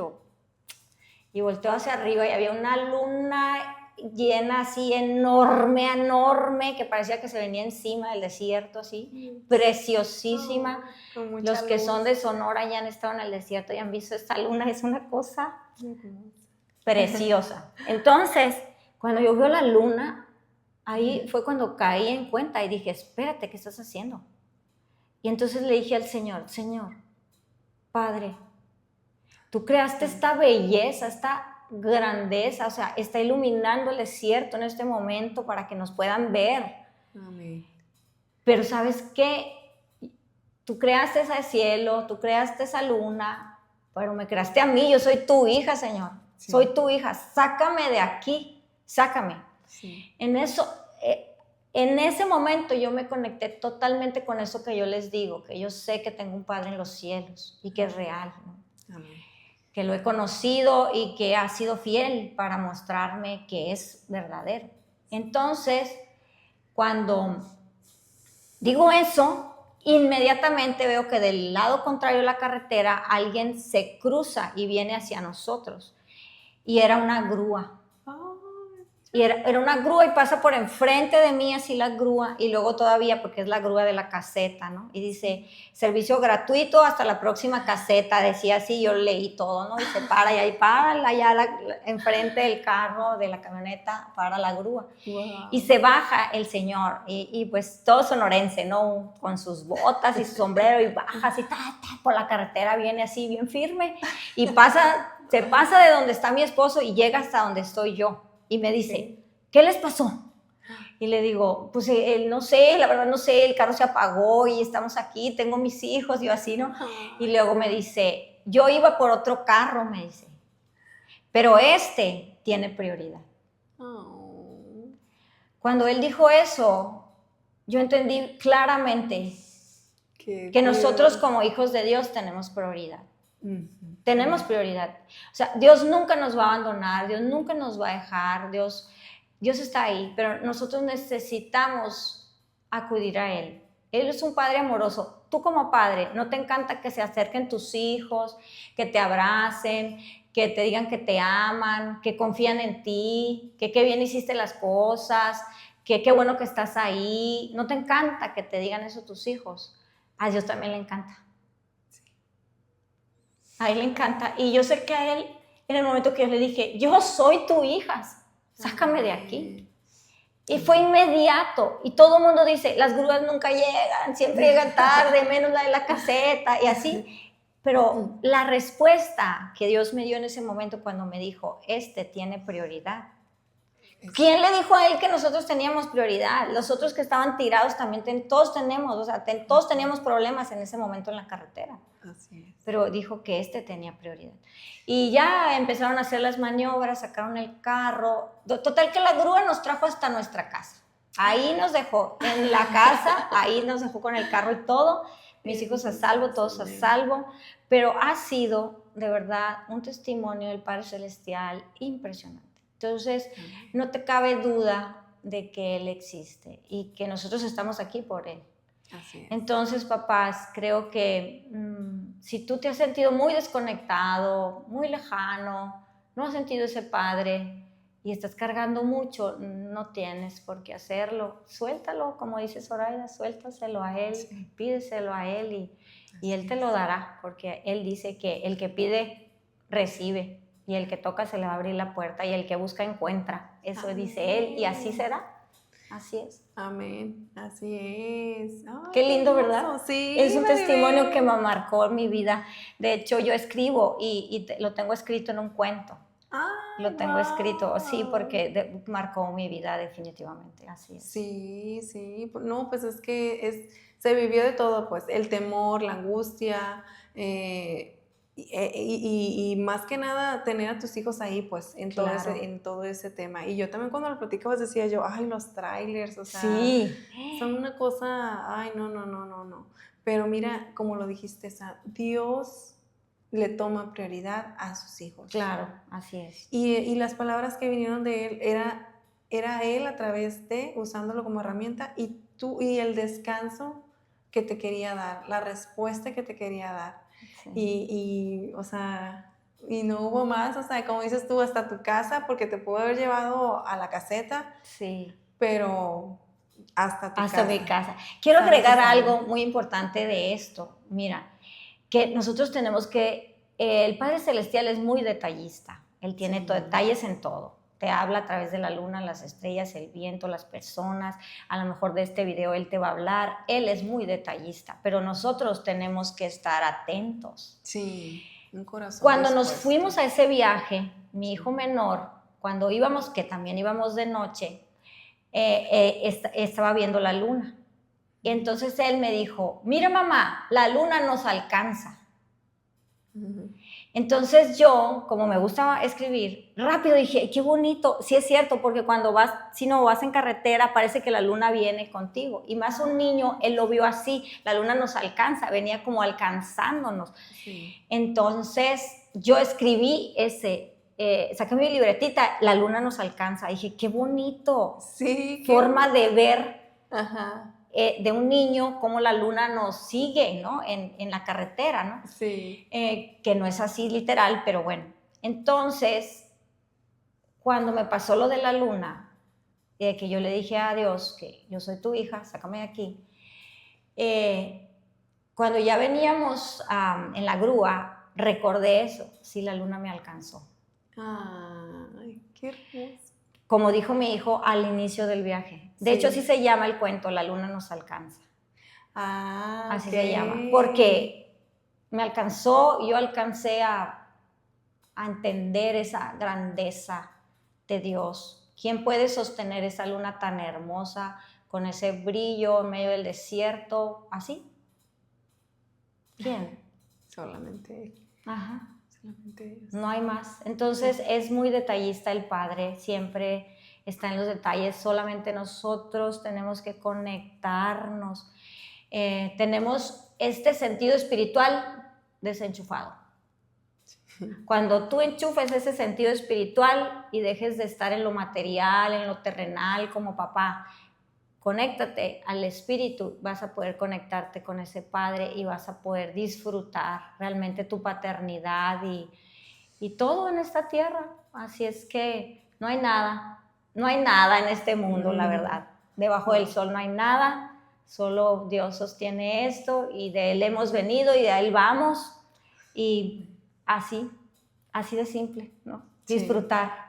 Speaker 2: Y volteo hacia arriba y había una luna llena así enorme, que parecía que se venía encima del desierto así, preciosísima. Los que son de Sonora ya han estado en el desierto y han visto esta luna, es una cosa preciosa. Entonces, cuando yo veo la luna, ahí fue cuando caí en cuenta y dije, espérate, ¿qué estás haciendo? Y entonces le dije al Señor, Señor, Padre, tú creaste esta belleza, esta grandeza, o sea, está iluminando el desierto en este momento para que nos puedan ver.
Speaker 1: Amén.
Speaker 2: Pero ¿sabes qué? Tú creaste ese cielo, tú creaste esa luna, pero me creaste a mí, yo soy tu hija, Señor. Sí. Soy tu hija, sácame de aquí, sácame. Sí. En ese momento yo me conecté totalmente con eso que yo les digo, que yo sé que tengo un Padre en los cielos y que es real, ¿no? Amén. Que lo he conocido y que ha sido fiel para mostrarme que es verdadero. Entonces, cuando digo eso, inmediatamente veo que del lado contrario de la carretera alguien se cruza y viene hacia nosotros. Y era una grúa. Y era una grúa y pasa por enfrente de mí así la grúa, y luego todavía, porque es la grúa de la caseta, ¿no? Y dice, servicio gratuito hasta la próxima caseta, decía así, yo leí todo, ¿no? Y se para, y ahí para, allá enfrente del carro, de la camioneta, para la grúa. Wow. Y se baja el señor, y pues todo sonorense, ¿no? Con sus botas y su sombrero, y baja así, por la carretera, viene así bien firme, y se pasa de donde está mi esposo y llega hasta donde estoy yo. Y me dice, ¿qué les pasó? Y le digo, pues no sé, la verdad no sé, el carro se apagó y estamos aquí, tengo mis hijos, yo así, ¿no? Y luego me dice, yo iba por otro carro, me dice, pero este tiene prioridad. Cuando él dijo eso, yo entendí claramente que nosotros como hijos de Dios tenemos prioridad. Tenemos prioridad. O sea, Dios nunca nos va a abandonar, Dios nunca nos va a dejar, Dios está ahí, pero nosotros necesitamos acudir a Él. Él es un Padre amoroso. Tú como padre, ¿no te encanta que se acerquen tus hijos, que te abracen, que te digan que te aman, que confían en ti, que qué bien hiciste las cosas, qué bueno que estás ahí. ¿No te encanta que te digan eso tus hijos? A Dios también le encanta. A él le encanta. Y yo sé que a él, en el momento que yo le dije, yo soy tu hija, sácame de aquí. Y fue inmediato. Y todo el mundo dice, las grúas nunca llegan, siempre llegan tarde, menos la de la caseta y así. Pero la respuesta que Dios me dio en ese momento cuando me dijo, tiene prioridad. ¿Quién le dijo a él que nosotros teníamos prioridad? Los otros que estaban tirados también, todos tenemos, todos teníamos problemas en ese momento en la carretera.
Speaker 1: Así es.
Speaker 2: Pero dijo que tenía prioridad. Y ya empezaron a hacer las maniobras, sacaron el carro. Total que la grúa nos trajo hasta nuestra casa. Ahí nos dejó, en la casa, ahí nos dejó con el carro y todo. Mis hijos a salvo, todos a salvo. Pero ha sido, de verdad, un testimonio del Padre Celestial impresionante. Entonces, no te cabe duda de que Él existe y que nosotros estamos aquí por Él.
Speaker 1: Así es.
Speaker 2: Entonces, papás, creo que si tú te has sentido muy desconectado, muy lejano, no has sentido ese Padre y estás cargando mucho, no tienes por qué hacerlo. Suéltalo, como dice Zoraida, suéltaselo a Él, pídeselo a Él y Él te lo dará, porque Él dice que el que pide, recibe. Y el que toca se le va a abrir la puerta y el que busca encuentra. Eso dice Él y así será. Así es.
Speaker 1: Amén. Así es. Ay,
Speaker 2: qué lindo, ¿verdad?
Speaker 1: Sí.
Speaker 2: Es un testimonio que me marcó en mi vida. De hecho, yo escribo y lo tengo escrito en un cuento. Lo tengo escrito, sí, porque marcó mi vida definitivamente. Así es.
Speaker 1: Sí. No, pues es que se vivió de todo, pues, el temor, la angustia, y más que nada tener a tus hijos ahí, pues, en todo ese tema. Y yo también cuando lo platicabas decía yo, ay, los trailers, o sea, son una cosa, ay, no. Pero mira, como lo dijiste, Dios le toma prioridad a sus hijos.
Speaker 2: Claro, así es.
Speaker 1: Y las palabras que vinieron de Él era Él a través de, usándolo como herramienta, y el descanso que te quería dar, la respuesta que te quería dar. Sí. O sea, y no hubo más, o sea, como dices tú, hasta tu casa, porque te pudo haber llevado a la caseta.
Speaker 2: Sí.
Speaker 1: Pero hasta tu casa.
Speaker 2: Hasta mi casa. Quiero agregar algo muy importante de esto. Mira, que nosotros tenemos que, el Padre Celestial es muy detallista. Él tiene detalles en todo. Te habla a través de la luna, las estrellas, el viento, las personas. A lo mejor de este video Él te va a hablar. Él es muy detallista, pero nosotros tenemos que estar atentos.
Speaker 1: Sí, un corazón.
Speaker 2: Cuando nos fuimos a ese viaje, mi hijo menor, cuando íbamos, que también íbamos de noche, estaba viendo la luna. Y entonces él me dijo, mira mamá, la luna nos alcanza. Entonces yo, como me gusta escribir, rápido dije, qué bonito. Sí es cierto, porque cuando vas en carretera, parece que la luna viene contigo. Y más un niño, él lo vio así, la luna nos alcanza, venía como alcanzándonos. Sí. Entonces yo escribí saqué mi libretita, la luna nos alcanza. Dije, qué bonito.
Speaker 1: Sí.
Speaker 2: Forma de ver. Ajá. De un niño, cómo la luna nos sigue, ¿no? En la carretera, ¿no?
Speaker 1: Sí.
Speaker 2: Que no es así literal, pero bueno. Entonces, cuando me pasó lo de la luna, que yo le dije a Dios que yo soy tu hija, sácame de aquí, cuando ya veníamos en la grúa, recordé eso, sí, la luna me alcanzó.
Speaker 1: Ay, qué hermoso.
Speaker 2: Como dijo mi hijo al inicio del viaje. De hecho, así se llama el cuento, La luna nos alcanza. Así se llama. Porque me alcanzó, yo alcancé a entender esa grandeza de Dios. ¿Quién puede sostener esa luna tan hermosa, con ese brillo en medio del desierto? ¿Así? ¿Quién?
Speaker 1: Solamente Él.
Speaker 2: Ajá.
Speaker 1: Dios.
Speaker 2: No hay más. Entonces es muy detallista el Padre, siempre está en los detalles. Solamente nosotros tenemos que conectarnos. Tenemos este sentido espiritual desenchufado. Cuando tú enchufes ese sentido espiritual y dejes de estar en lo material, en lo terrenal como papá, conéctate al espíritu, vas a poder conectarte con ese Padre y vas a poder disfrutar realmente tu paternidad y todo en esta tierra. Así es que no hay nada en este mundo, la verdad. debajo del sol no hay nada, solo Dios sostiene esto y de Él hemos venido y de Él vamos y así de simple, ¿no?
Speaker 1: Sí.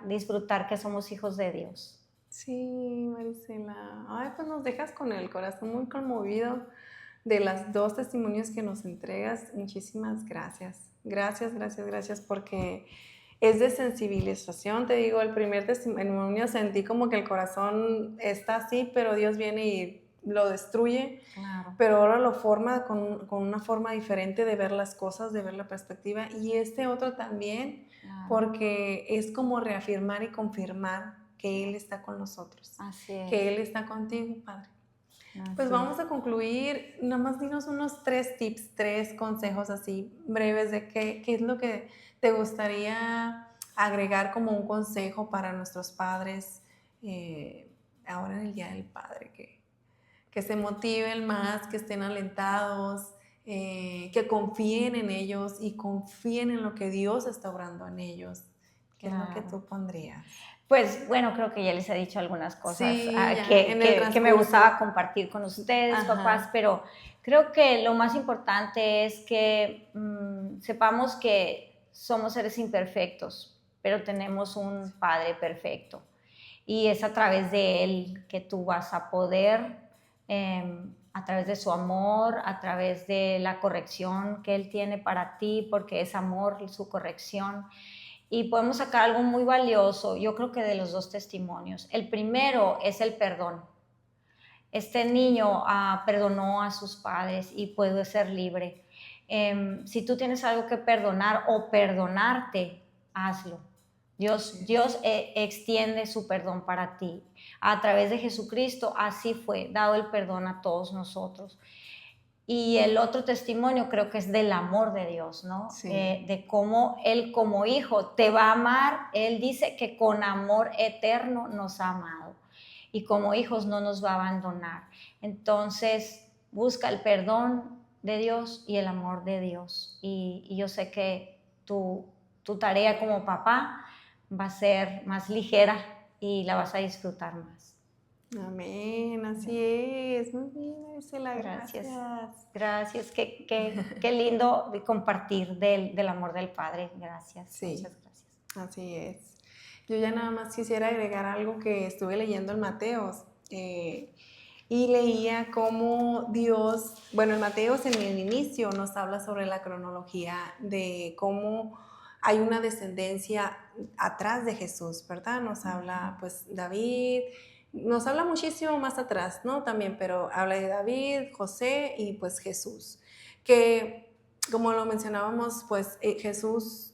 Speaker 2: Disfrutar que somos hijos de Dios.
Speaker 1: Sí, Marisela. Ay, pues nos dejas con el corazón muy conmovido de las 2 testimonios que nos entregas. Muchísimas gracias. Gracias, porque es de sensibilización. Te digo, el primer testimonio sentí como que el corazón está así, pero Dios viene y lo destruye.
Speaker 2: Claro.
Speaker 1: Pero ahora lo forma con una forma diferente de ver las cosas, de ver la perspectiva. Y este otro también,
Speaker 2: Claro.
Speaker 1: porque es como reafirmar y confirmar que Él está con nosotros.
Speaker 2: Así es.
Speaker 1: Que Él está contigo, Padre.
Speaker 2: Así
Speaker 1: Pues vamos a concluir, nada más dinos unos 3 tips, 3 consejos así breves de qué es lo que te gustaría agregar como un consejo para nuestros padres ahora en el Día del Padre, que se motiven más, que estén alentados, que confíen en ellos y confíen en lo que Dios está obrando en ellos. ¿Qué es lo que tú pondrías?
Speaker 2: Pues bueno, creo que ya les he dicho algunas cosas
Speaker 1: Sí,
Speaker 2: que me gustaba compartir con ustedes,
Speaker 1: Ajá.
Speaker 2: papás, pero creo que lo más importante es que sepamos que somos seres imperfectos, pero tenemos un Padre perfecto. Y es a través de Él que tú vas a poder, a través de su amor, a través de la corrección que Él tiene para ti, porque es amor su corrección. Y podemos sacar algo muy valioso, yo creo que de los 2 testimonios. El primero es el perdón. Este niño perdonó a sus padres y puede ser libre. Si tú tienes algo que perdonar o perdonarte, hazlo. Dios extiende su perdón para ti. A través de Jesucristo así fue, dado el perdón a todos nosotros. Y el otro testimonio creo que es del amor de Dios, ¿no?
Speaker 1: Sí.
Speaker 2: De cómo Él como hijo te va a amar. Él dice que con amor eterno nos ha amado y como hijos no nos va a abandonar. Entonces busca el perdón de Dios y el amor de Dios. Y yo sé que tu tarea como papá va a ser más ligera y la vas a disfrutar más.
Speaker 1: Amén, así es. Muy bien, Marcela, gracias.
Speaker 2: Gracias, qué lindo de compartir del amor del Padre. Gracias,
Speaker 1: sí,
Speaker 2: muchas gracias.
Speaker 1: Así es. Yo ya nada más quisiera agregar algo que estuve leyendo en Mateos. Y leía cómo Dios, bueno, en Mateos en el inicio nos habla sobre la cronología de cómo hay una descendencia atrás de Jesús, ¿verdad? Nos habla pues David, nos habla muchísimo más atrás, ¿no? También, pero habla de David, José y pues Jesús, que como lo mencionábamos, pues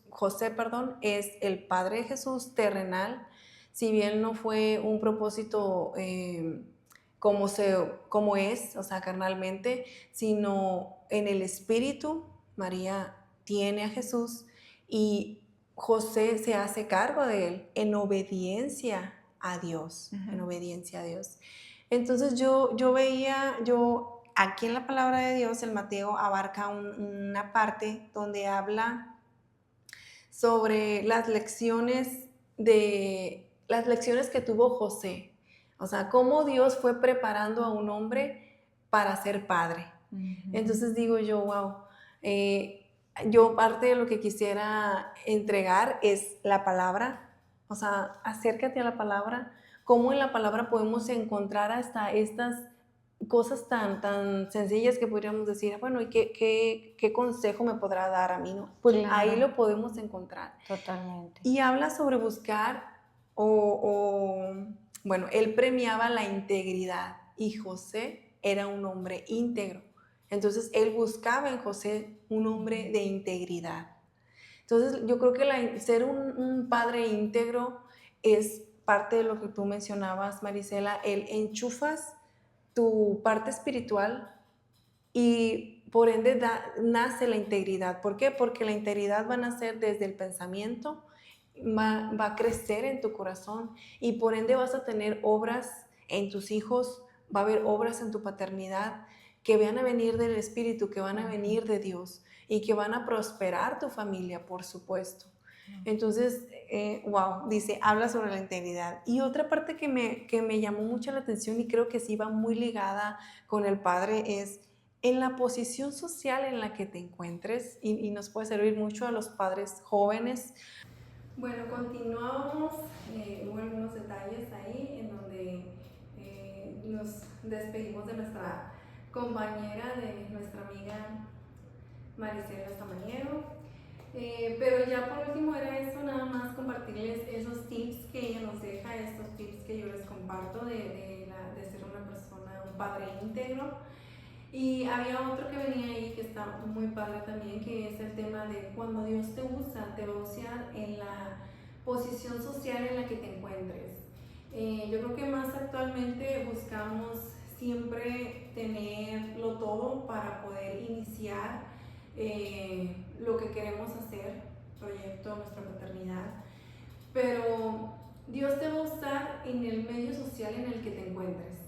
Speaker 1: José, es el padre de Jesús terrenal, si bien no fue un propósito como es, o sea, carnalmente, sino en el espíritu. María tiene a Jesús y José se hace cargo de él en obediencia a Dios, en obediencia a Dios. Entonces yo veía, aquí en la palabra de Dios, el Mateo abarca una parte donde habla sobre las lecciones que tuvo José. O sea, cómo Dios fue preparando a un hombre para ser padre. Entonces digo yo, wow, yo parte de lo que quisiera entregar es la palabra. O sea, acércate a la palabra. Cómo en la palabra podemos encontrar hasta estas cosas tan sencillas que podríamos decir, bueno, ¿y qué consejo me podrá dar a mí? ¿No? Pues claro, ahí lo podemos encontrar.
Speaker 2: Totalmente.
Speaker 1: Y habla sobre buscar bueno, él premiaba la integridad y José era un hombre íntegro. Entonces, él buscaba en José un hombre de integridad. Entonces, yo creo que ser un padre íntegro es parte de lo que tú mencionabas, Marisela, el enchufas tu parte espiritual y por ende nace la integridad. ¿Por qué? Porque la integridad va a nacer desde el pensamiento, va a crecer en tu corazón y por ende vas a tener obras en tus hijos, va a haber obras en tu paternidad que van a venir del Espíritu, que van a venir de Dios y que van a prosperar tu familia, por supuesto. Entonces, wow, dice, habla sobre la integridad. Y otra parte que me llamó mucho la atención y creo que sí va muy ligada con el padre es en la posición social en la que te encuentres y nos puede servir mucho a los padres jóvenes. Bueno, continuamos, hubo algunos detalles ahí en donde nos despedimos de nuestra compañera, de nuestra amiga Maricela Samaniego. Pero ya por último era eso, nada más compartirles esos tips que ella nos deja, estos tips que yo les comparto de ser una persona, un padre íntegro. Y había otro que venía ahí que está muy padre también, que es el tema de cuando Dios te usa, te va a usar en la posición social en la que te encuentres. Yo creo que más actualmente buscamos siempre tenerlo todo para poder iniciar lo que queremos hacer, proyecto, nuestra maternidad, pero Dios te va a usar en el medio social en el que te encuentres,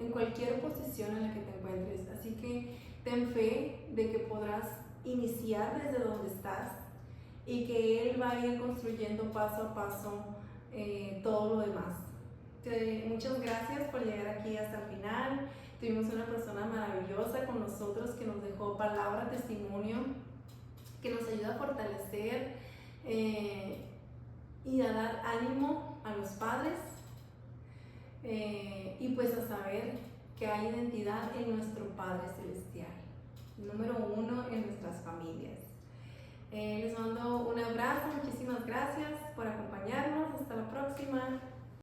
Speaker 1: en cualquier posición en la que te encuentres, así que ten fe de que podrás iniciar desde donde estás y que Él va a ir construyendo paso a paso todo lo demás. Muchas gracias por llegar aquí hasta el final. Tuvimos una persona maravillosa con nosotros que nos dejó palabra, testimonio, que nos ayuda a fortalecer y a dar ánimo a los padres y pues a saber que hay identidad en nuestro Padre Celestial. Número 1 en nuestras familias.